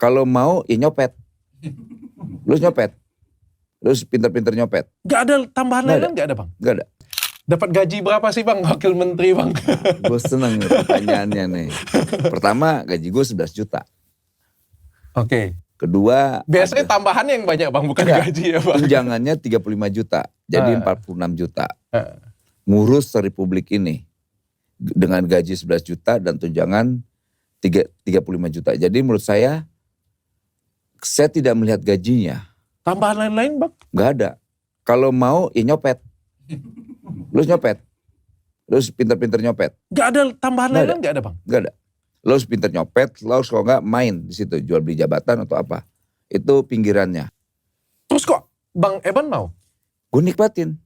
Kalau mau ya nyopet. Lu nyopet. Terus pinter-pinter nyopet. Gak ada tambahan Nggak lain-lain gak ada bang? Gak ada. Dapat gaji berapa sih bang wakil menteri bang? Gue seneng nih pertanyaannya nih. Pertama gaji gue 11 juta. Oke. Kedua. Biasanya tambahannya yang banyak bang, bukan gaji ya bang? Tunjangannya 35 juta. Jadi 46 juta. Ngurus republik ini. Dengan gaji 11 juta dan tunjangan 35 juta. Jadi menurut saya tidak melihat gajinya. Tambahan lain-lain bang? Gak ada. Kalau mau ya nyopet. Lu nyopet. Lu pinter-pinter nyopet. Gak ada tambahan lain-lain gak ada bang? Gak ada. Lu pinter nyopet, lu kalau gak main di situ jual beli jabatan atau apa. Itu pinggirannya. Terus kok Bang Eban mau? Gue nikmatin.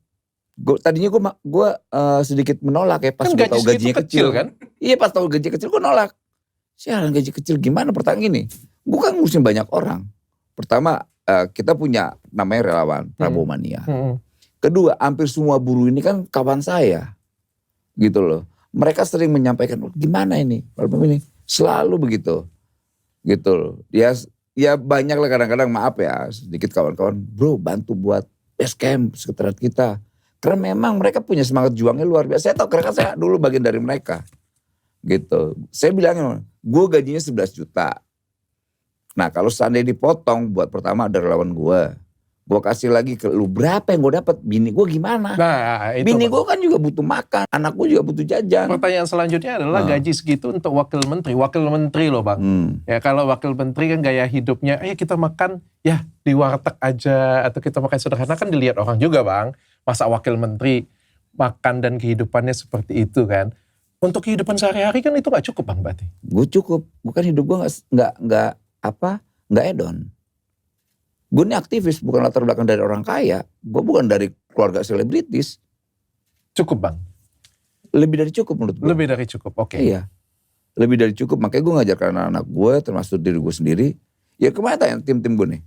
Tadinya gue sedikit menolak ya pas Kan gue tahu gajinya kecil kan? Iya pas tahu gaji kecil gue nolak. Sialan gaji kecil gimana pertanyaan gini. Gue kan ngurusin banyak orang. Pertama kita punya namanya relawan Prabowo Mania. Kedua hampir semua buruh ini kan kawan saya. Gitu loh. Mereka sering menyampaikan gimana ini. Selalu begitu. Gitu loh. Ya banyak lah kadang-kadang maaf ya. Sedikit kawan-kawan bro bantu buat base camp sekretariat kita. Karena memang mereka punya semangat juangnya luar biasa. Saya tahu karena saya dulu bagian dari mereka. Gitu. Saya bilangnya gue gajinya 11 juta. Nah kalau seandainya dipotong buat pertama ada relawan gue kasih lagi ke lu berapa yang gue dapat, bini gue gimana? Nah, itu bini gue kan juga butuh makan, anak gue juga butuh jajan. Pertanyaan selanjutnya adalah gaji segitu untuk wakil menteri loh bang. Ya kalau wakil menteri kan gaya hidupnya, kita makan ya di warteg aja atau kita makan sederhana kan dilihat orang juga bang. Masa wakil menteri makan dan kehidupannya seperti itu kan? Untuk kehidupan sehari-hari kan itu gak cukup bang berarti? Gue cukup, bukan hidup gue nggak edon. Gue ini aktivis, bukan latar belakang dari orang kaya. Gue bukan dari keluarga selebritis. Cukup bang? Lebih dari cukup menurut gue. Lebih dari cukup, oke. Iya, lebih dari cukup. Makanya gue ngajarkan anak-anak gue, termasuk diri gue sendiri. Ya kemana tanya tim-tim gue nih.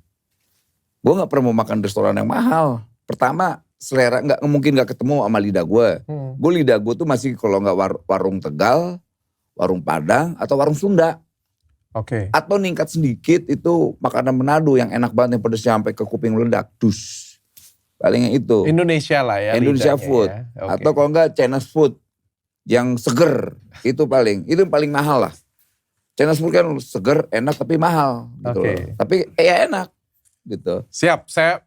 Gue gak pernah mau makan restoran yang mahal. Pertama, selera mungkin gak ketemu sama lidah gue. Gue lidah gue tuh masih kalau gak warung Tegal, warung Padang, atau warung Sunda. Oke. Atau ningkat sedikit itu makanan Manado yang enak banget yang pedasnya sampai ke kuping meledak. Paling yang itu. Indonesia lah ya. Indonesia food. Ya. Okay. Atau kalau enggak Chinese food yang seger. Itu yang paling mahal lah. Chinese food kan seger, enak tapi mahal gitu loh. Tapi ya enak gitu. Siap, saya